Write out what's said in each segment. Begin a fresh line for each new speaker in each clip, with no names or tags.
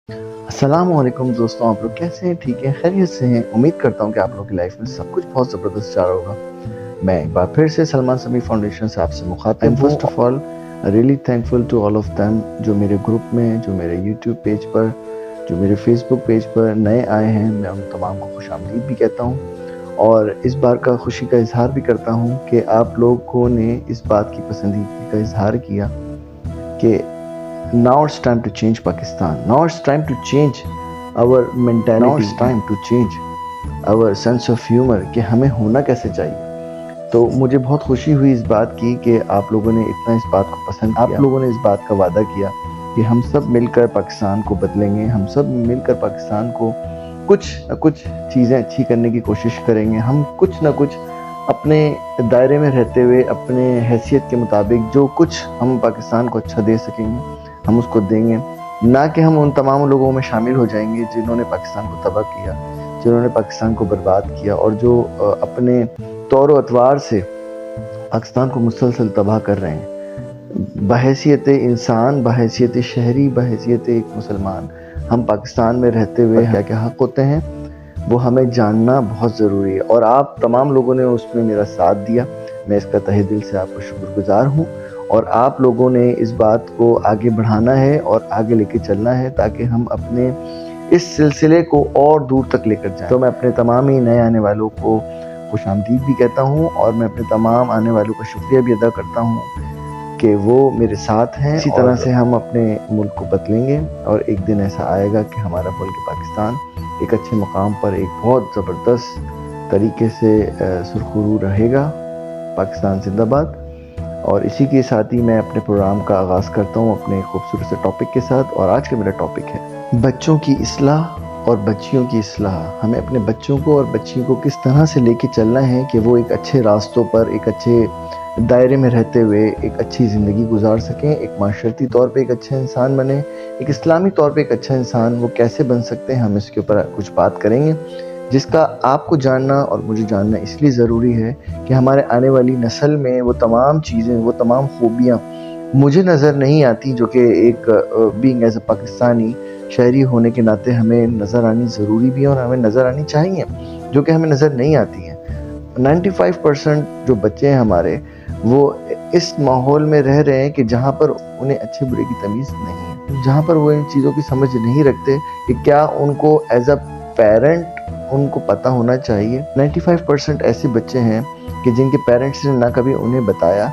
السلام علیکم دوستوں، آپ لوگ کیسے ہیں؟ ٹھیک ہیں؟ خیریت سے ہیں؟ امید کرتا ہوں کہ آپ لوگوں کی لائف میں سب کچھ بہت زبردست جا رہا ہوگا۔ میں ایک بار پھر سے سلمان سمیع فاؤنڈیشن سے آپ سے مخاطب ہوں۔ First of all really thankful to all of them جو میرے گروپ میں، جو میرے یوٹیوب پیج پر، جو میرے فیس بک پیج پر نئے آئے ہیں، میں ان تمام کو خوش آمدید بھی کہتا ہوں، اور اس بار کا خوشی کا اظہار بھی کرتا ہوں کہ آپ لوگوں نے اس بات کی پسندیدگی کا اظہار کیا کہ now it's time to change Pakistan. Now it's time to change our mentality. Now it's time to change our sense of humor کہ ہمیں ہونا کیسے چاہیے۔ تو مجھے بہت خوشی ہوئی اس بات کی کہ آپ لوگوں نے اتنا اس بات کو پسند کیا۔ آپ لوگوں نے اس بات کا وعدہ کیا کہ ہم سب مل کر پاکستان کو بدلیں گے، ہم سب مل کر پاکستان کو کچھ نہ کچھ چیزیں اچھی کرنے کی کوشش کریں گے، ہم کچھ نہ کچھ اپنے دائرے میں رہتے ہوئے اپنے حیثیت کے مطابق جو کچھ ہم پاکستان کو اچھا دے سکیں گے ہم اس کو دیں گے، نہ کہ ہم ان تمام لوگوں میں شامل ہو جائیں گے جنہوں نے پاکستان کو تباہ کیا، جنہوں نے پاکستان کو برباد کیا، اور جو اپنے طور و اطوار سے پاکستان کو مسلسل تباہ کر رہے ہیں۔ بحیثیت انسان، بحیثیت شہری، بحیثیت ایک مسلمان، ہم پاکستان میں رہتے ہوئے کیا کیا حق ہوتے ہیں وہ ہمیں جاننا بہت ضروری ہے، اور آپ تمام لوگوں نے اس میں میرا ساتھ دیا، میں اس کا تہہ دل سے آپ کو شکر گزار ہوں، اور آپ لوگوں نے اس بات کو آگے بڑھانا ہے اور آگے لے کے چلنا ہے تاکہ ہم اپنے اس سلسلے کو اور دور تک لے کر جائیں۔ تو میں اپنے تمام ہی نئے آنے والوں کو خوش آمدید بھی کہتا ہوں، اور میں اپنے تمام آنے والوں کا شکریہ بھی ادا کرتا ہوں کہ وہ میرے ساتھ ہیں۔ اسی طرح سے ہم اپنے ملک کو بدلیں گے، اور ایک دن ایسا آئے گا کہ ہمارا ملک پاکستان ایک اچھے مقام پر ایک بہت زبردست طریقے سے سرخرو رہے گا۔ پاکستان زندہ باد۔ اور اسی کے ساتھ ہی میں اپنے پروگرام کا آغاز کرتا ہوں اپنے خوبصورت سے ٹاپک کے ساتھ، اور آج کا میرا ٹاپک ہے بچوں کی اصلاح اور بچیوں کی اصلاح۔ ہمیں اپنے بچوں کو اور بچیوں کو کس طرح سے لے کے چلنا ہے کہ وہ ایک اچھے راستوں پر، ایک اچھے دائرے میں رہتے ہوئے ایک اچھی زندگی گزار سکیں، ایک معاشرتی طور پہ ایک اچھا انسان بنیں، ایک اسلامی طور پہ ایک اچھا انسان وہ کیسے بن سکتے ہیں، ہم اس کے اوپر کچھ بات کریں گے، جس کا آپ کو جاننا اور مجھے جاننا اس لیے ضروری ہے کہ ہمارے آنے والی نسل میں وہ تمام چیزیں، وہ تمام خوبیاں مجھے نظر نہیں آتی جو کہ ایک بینگ ایز اے پاکستانی شہری ہونے کے ناطے ہمیں نظر آنی ضروری بھی ہے اور ہمیں نظر آنی چاہیے، جو کہ ہمیں نظر نہیں آتی ہیں۔ 95% جو بچے ہیں ہمارے، وہ اس ماحول میں رہ رہے ہیں کہ جہاں پر انہیں اچھے برے کی تمیز نہیں ہے، جہاں پر وہ ان چیزوں کی سمجھ نہیں رکھتے کہ کیا ان کو ایز اے پیرنٹ ان کو پتہ ہونا چاہیے۔ 95% ایسے بچے ہیں کہ جن کے پیرنٹس نے نہ کبھی انہیں بتایا،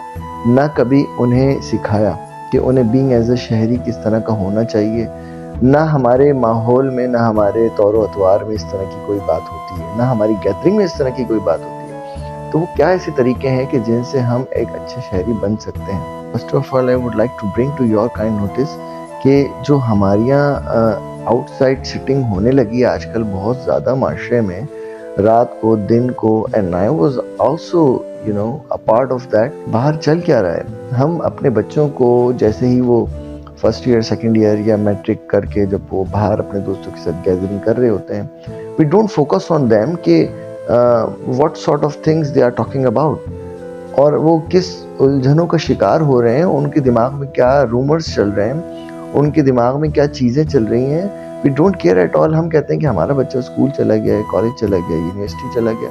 نہ کبھی انہیں سکھایا کہ انہیں بینگ ایز اے شہری کس طرح کا ہونا چاہیے، نہ ہمارے ماحول میں، نہ ہمارے طور و اطوار میں اس طرح کی کوئی بات ہوتی ہے، نہ ہماری گیدرنگ میں اس طرح کی کوئی بات ہوتی ہے۔ تو وہ کیا ایسے طریقے ہیں کہ جن سے ہم ایک اچھے شہری بن سکتے ہیں؟ First of all I would like to bring to your kind notice کہ جو ہمارے یہاں آؤٹ سائڈ سٹنگ ہونے لگی ہے آج کل بہت زیادہ معاشرے میں، رات کو، دن کو، and I was also a part of that۔ باہر چل کیا رہا ہے؟ ہم اپنے بچوں کو جیسے ہی وہ فرسٹ ایئر، سیکنڈ ایئر یا میٹرک کر کے جب وہ باہر اپنے دوستوں کے ساتھ گیدرنگ کر رہے ہوتے ہیں، we don't focus on them کہ what sort of things they are talking about، اور وہ کس الجھنوں کا شکار ہو رہے ہیں، ان کے دماغ میں کیا رومرز چل رہے ہیں، ان کے دماغ میں کیا چیزیں چل رہی ہیں۔ we don't care at all۔ ہم کہتے ہیں کہ ہمارا بچہ اسکول چلا گیا ہے، کالج چلا گیا، یونیورسٹی چلا گیا،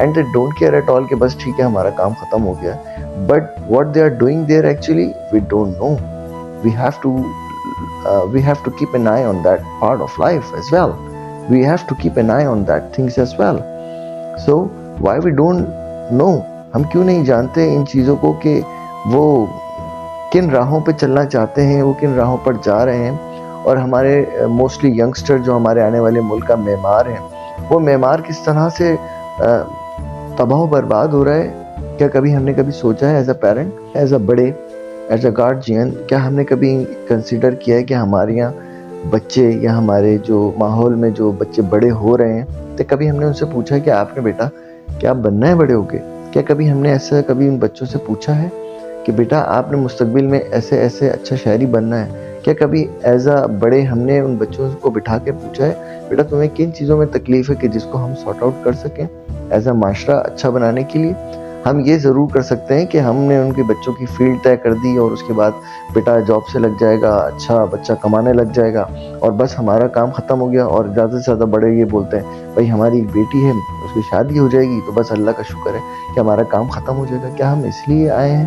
and they don't care at all کہ بس ٹھیک ہے ہمارا کام ختم ہو گیا۔ but what they are doing there actually we don't know۔ we have to keep an eye on that part of life as well۔ we have to keep an eye on that things as well۔ so why we don't know؟ ہم کیوں نہیں جانتے ان چیزوں کو کہ وہ کن راہوں پہ چلنا چاہتے ہیں، وہ کن راہوں پر جا رہے ہیں، اور ہمارے موسٹلی ینگسٹر جو ہمارے آنے والے ملک کا معمار ہیں، وہ معمار کس طرح سے تباہ و برباد ہو رہا ہے۔ کیا کبھی ہم نے کبھی سوچا ہے as a parent, as a بڑے، ایز اے گارجین، کیا ہم نے کبھی کنسیڈر کیا ہے کہ ہمارے یہاں بچے یا ہمارے جو ماحول میں جو بچے بڑے ہو رہے ہیں، تو کبھی ہم نے ان سے پوچھا کہ آپ نے بیٹا کیا بننا ہے بڑے ہو کے؟ کیا کبھی ہم نے ایسا کبھی ان بچوں سے پوچھا ہے کہ بیٹا آپ نے مستقبل میں ایسے ایسے اچھا شہری بننا ہے؟ کیا کبھی ایز اے بڑے ہم نے ان بچوں کو بٹھا کے پوچھا ہے بیٹا تمہیں کن چیزوں میں تکلیف ہے کہ جس کو ہم سارٹ آؤٹ کر سکیں ایز اے معاشرہ اچھا بنانے کے لیے؟ ہم یہ ضرور کر سکتے ہیں کہ ہم نے ان کے بچوں کی فیلڈ طے کر دی اور اس کے بعد بیٹا جاب سے لگ جائے گا، اچھا بچہ کمانے لگ جائے گا اور بس ہمارا کام ختم ہو گیا. اور زیادہ سے زیادہ بڑے یہ بولتے ہیں بھائی ہماری ایک بیٹی ہے، اس کی شادی ہو جائے گی تو بس اللہ کا شکر ہے کہ ہمارا کام ختم ہو جائے گا. کیا ہم اس لیے آئے ہیں؟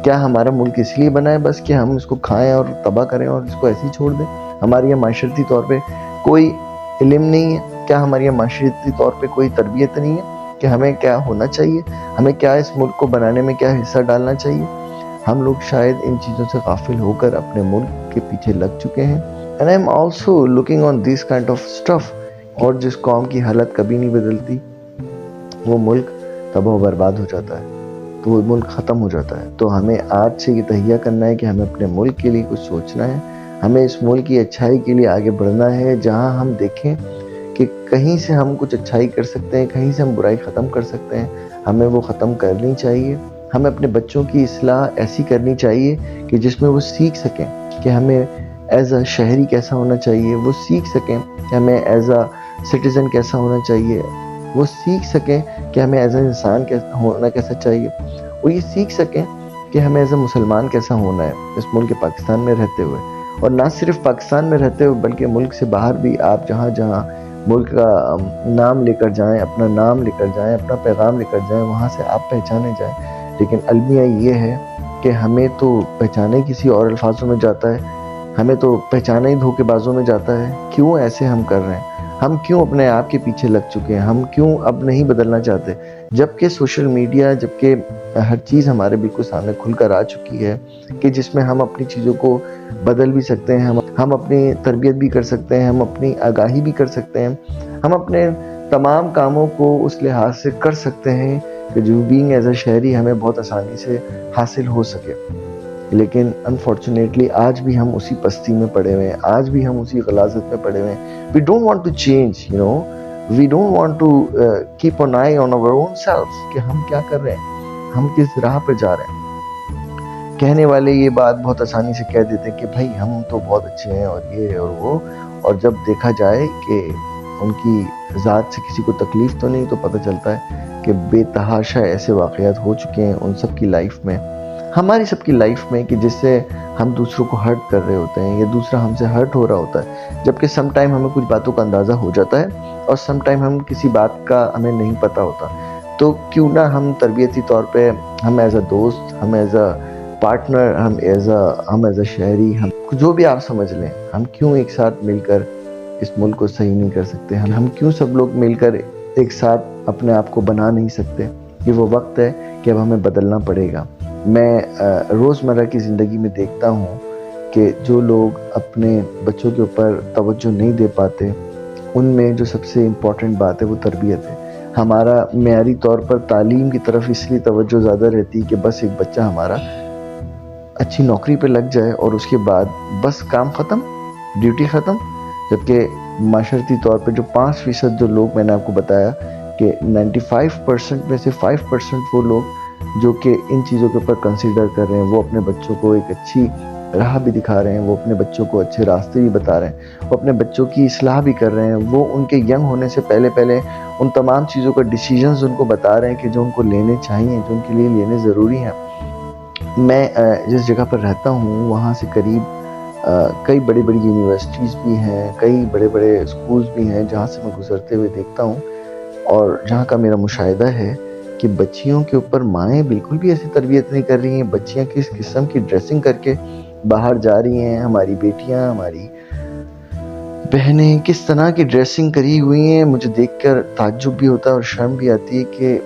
کیا ہمارا ملک اس لیے بنا ہے بس کہ ہم اس کو کھائیں اور تباہ کریں اور اس کو ایسے ہی چھوڑ دیں؟ ہماری یہ معاشرتی طور پہ کوئی علم نہیں ہے؟ کیا ہماری یہ معاشرتی طور پہ کوئی تربیت نہیں ہے کہ ہمیں کیا ہونا چاہیے، ہمیں کیا اس ملک کو بنانے میں کیا حصہ ڈالنا چاہیے؟ ہم لوگ شاید ان چیزوں سے غافل ہو کر اپنے ملک کے پیچھے لگ چکے ہیں. And I'm also looking on this kind of stuff. اور جس قوم کی حالت کبھی نہیں بدلتی وہ ملک تباہ و برباد ہو جاتا ہے، تو وہ ملک ختم ہو جاتا ہے. تو ہمیں آج سے یہ تہیہ کرنا ہے کہ ہمیں اپنے ملک کے لیے کچھ سوچنا ہے، ہمیں اس ملک کی اچھائی کے لیے آگے بڑھنا ہے. جہاں ہم دیکھیں کہ کہیں سے ہم کچھ اچھائی کر سکتے ہیں، کہیں سے ہم برائی ختم کر سکتے ہیں، ہمیں وہ ختم کرنی چاہیے. ہمیں اپنے بچوں کی اصلاح ایسی کرنی چاہیے کہ جس میں وہ سیکھ سکیں کہ ہمیں ایز اے شہری کیسا ہونا چاہیے، وہ سیکھ سکیں کہ ہمیں ایز اے سٹیزن کیسا ہونا چاہیے، وہ سیکھ سکیں کہ ہمیں ایز اے انسان ہونا کیسا چاہیے، وہ یہ سیکھ سکیں کہ ہمیں ایز اے مسلمان کیسا ہونا ہے اس ملک پاکستان میں رہتے ہوئے. اور نہ صرف پاکستان میں رہتے ہوئے بلکہ ملک سے باہر بھی آپ جہاں جہاں ملک کا نام لے کر جائیں، اپنا نام لے کر جائیں، اپنا پیغام لے کر جائیں، وہاں سے آپ پہچانے جائیں. لیکن المیہ یہ ہے کہ ہمیں تو پہچانے کسی اور الفاظوں میں جاتا ہے، ہمیں تو پہچانے ہی دھوکے بازوں میں جاتا ہے. کیوں ایسے ہم کر رہے ہیں؟ ہم کیوں اپنے آپ کے پیچھے لگ چکے ہیں؟ ہم کیوں اب نہیں بدلنا چاہتے؟ جبکہ سوشل میڈیا، جبکہ ہر چیز ہمارے بالکل سامنے کھل کر آ چکی ہے کہ جس میں ہم اپنی چیزوں کو بدل بھی سکتے ہیں، ہم اپنی تربیت بھی کر سکتے ہیں، ہم اپنی آگاہی بھی کر سکتے ہیں، ہم اپنے تمام کاموں کو اس لحاظ سے کر سکتے ہیں کہ جو بینگ ایز اے شہری ہمیں بہت آسانی سے حاصل ہو سکے. لیکن انفارچونیٹلی آج بھی ہم اسی پستی میں پڑے ہوئے ہیں، آج بھی ہم اسی غلاظت میں پڑے ہوئے ہیں. We don't want to change, we don't want to keep an eye on our own selves کہ ہم کیا کر رہے ہیں، ہم کس راہ پہ جا رہے ہیں. کہنے والے یہ بات بہت آسانی سے کہہ دیتے ہیں کہ بھائی ہم تو بہت اچھے ہیں اور یہ اور وہ، اور جب دیکھا جائے کہ ان کی ذات سے کسی کو تکلیف تو نہیں، تو پتہ چلتا ہے کہ بے تحاشا ایسے واقعات ہو چکے ہیں ان سب کی لائف میں، ہماری سب کی لائف میں، کہ جس سے ہم دوسروں کو ہرٹ کر رہے ہوتے ہیں یا دوسرا ہم سے ہرٹ ہو رہا ہوتا ہے. جبکہ سم ٹائم ہمیں کچھ باتوں کا اندازہ ہو جاتا ہے اور سم ٹائم ہم کسی بات کا ہمیں نہیں پتہ ہوتا. تو کیوں نہ ہم تربیتی طور پہ، ہم ایز اے دوست، ہم ایز اے پارٹنر، ہم ایز اے شہری، ہم جو بھی آپ سمجھ لیں، ہم کیوں ایک ساتھ مل کر اس ملک کو صحیح نہیں کر سکتے؟ ہم کیوں سب لوگ مل کر ایک ساتھ اپنے آپ کو بنا نہیں سکتے؟ یہ وہ وقت ہے کہ اب ہمیں بدلنا پڑے گا. میں روزمرہ کی زندگی میں دیکھتا ہوں کہ جو لوگ اپنے بچوں کے اوپر توجہ نہیں دے پاتے، ان میں جو سب سے امپورٹنٹ بات ہے وہ تربیت ہے. ہمارا معیاری طور پر تعلیم کی طرف اس لیے توجہ زیادہ رہتی ہے کہ بس ایک بچہ ہمارا اچھی نوکری پہ لگ جائے اور اس کے بعد بس کام ختم، ڈیوٹی ختم. جبکہ معاشرتی طور پہ جو 5% جو لوگ میں نے آپ کو بتایا کہ 95% میں سے 5% وہ لوگ جو کہ ان چیزوں کے اوپر کنسیڈر کر رہے ہیں، وہ اپنے بچوں کو ایک اچھی راہ بھی دکھا رہے ہیں، وہ اپنے بچوں کو اچھے راستے بھی بتا رہے ہیں، وہ اپنے بچوں کی اصلاح بھی کر رہے ہیں، وہ ان کے ینگ ہونے سے پہلے ان تمام چیزوں کا ڈیسیژنز ان کو بتا رہے ہیں کہ جو ان کو لینے چاہیے، جو ان کے لیے لینے ضروری ہیں. میں جس جگہ پر رہتا ہوں وہاں سے قریب کئی بڑی بڑی یونیورسٹیز بھی ہیں، کئی بڑے بڑے اسکولز بھی ہیں جہاں سے میں گزرتے ہوئے دیکھتا ہوں، اور جہاں کا میرا مشاہدہ ہے کہ بچیوں کے اوپر مائیں بالکل بھی ایسی تربیت نہیں کر رہی ہیں. بچیاں کس قسم کی ڈریسنگ کر کے باہر جا رہی ہیں، ہماری بیٹیاں، ہماری بہنیں کس طرح کی ڈریسنگ کری ہوئی ہیں. مجھے دیکھ کر تعجب بھی ہوتا ہے اور شرم بھی آتی ہے کہ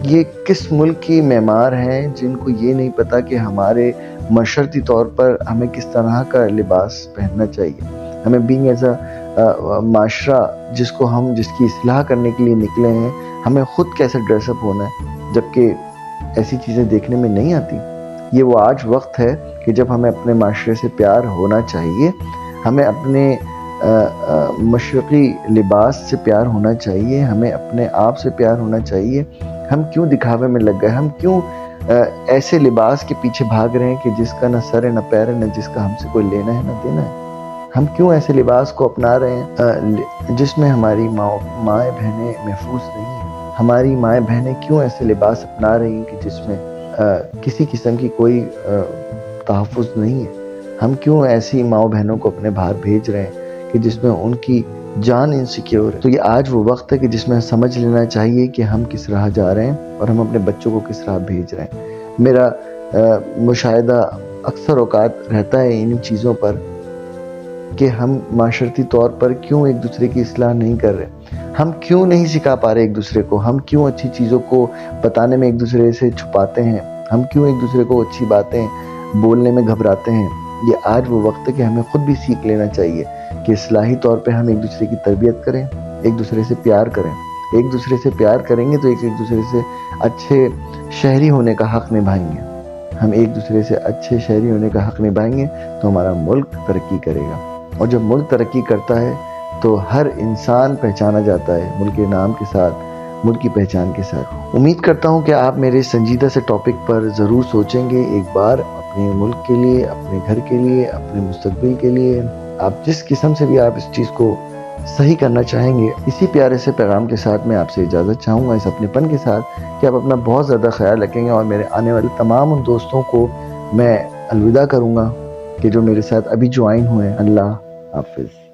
یہ کس ملک کی معمار ہیں جن کو یہ نہیں پتا کہ ہمارے معاشرتی طور پر ہمیں کس طرح کا لباس پہننا چاہیے. ہمیں بینگ ایز اے معاشرہ جس کی اصلاح کرنے کے لیے نکلے ہیں، ہمیں خود کیسے ڈریس اپ ہونا ہے، جبکہ ایسی چیزیں دیکھنے میں نہیں آتی. یہ وہ آج وقت ہے کہ جب ہمیں اپنے معاشرے سے پیار ہونا چاہیے، ہمیں اپنے مشرقی لباس سے پیار ہونا چاہیے، ہمیں اپنے آپ سے پیار ہونا چاہیے. ہم کیوں دکھاوے میں لگ گئے؟ ہم کیوں ایسے لباس کے پیچھے بھاگ رہے ہیں کہ جس کا نہ سر ہے نہ پیر ہے، نہ جس کا ہم سے کوئی لینا ہے نہ دینا ہے؟ ہم کیوں ایسے لباس کو اپنا رہے ہیں جس میں ہماری مائیں بہنیں محفوظ نہیں ہیں؟ ہماری مائیں بہنیں کیوں ایسے لباس اپنا رہی ہیں کہ جس میں کسی قسم کی کوئی تحفظ نہیں ہے؟ ہم کیوں ایسی ماؤں بہنوں کو اپنے باہر بھیج رہے ہیں کہ جس میں ان کی جان انسیکیور ہے؟ تو یہ آج وہ وقت ہے کہ جس میں سمجھ لینا چاہیے کہ ہم کس راہ جا رہے ہیں اور ہم اپنے بچوں کو کس راہ بھیج رہے ہیں۔ میرا مشاہدہ اکثر اوقات رہتا ہے ان چیزوں پر کہ ہم معاشرتی طور پر کیوں ایک دوسرے کی اصلاح نہیں کر رہے، ہم کیوں نہیں سکھا پا رہے ایک دوسرے کو، ہم کیوں اچھی چیزوں کو بتانے میں ایک دوسرے سے چھپاتے ہیں، ہم کیوں ایک دوسرے کو اچھی باتیں بولنے میں گھبراتے ہیں۔ یہ آج وہ وقت ہے کہ ہمیں خود بھی سیکھ لینا چاہیے کہ اصلاحی طور پہ ہم ایک دوسرے کی تربیت کریں، ایک دوسرے سے پیار کریں۔ ایک دوسرے سے پیار کریں گے تو ایک دوسرے سے اچھے شہری ہونے کا حق نبھائیں گے۔ ہم ایک دوسرے سے اچھے شہری ہونے کا حق نبھائیں گے تو ہمارا ملک ترقی کرے گا، اور جب ملک ترقی کرتا ہے تو ہر انسان پہچانا جاتا ہے ملک کے نام کے ساتھ، ملک کی پہچان کے ساتھ۔ امید کرتا ہوں کہ آپ میرے سنجیدہ سے ٹاپک پر ضرور سوچیں گے ایک بار، اپنے ملک کے لیے، اپنے گھر کے لیے، اپنے مستقبل کے لیے۔ آپ جس قسم سے بھی آپ اس چیز کو صحیح کرنا چاہیں گے، اسی پیارے سے پیغام کے ساتھ میں آپ سے اجازت چاہوں گا، اس اپنے پن کے ساتھ کہ آپ اپنا بہت زیادہ خیال رکھیں گے، اور میرے آنے والے تمام ان دوستوں کو میں الوداع کروں گا کہ جو میرے ساتھ ابھی جوائن ہوئے ہیں۔ اللہ حافظ۔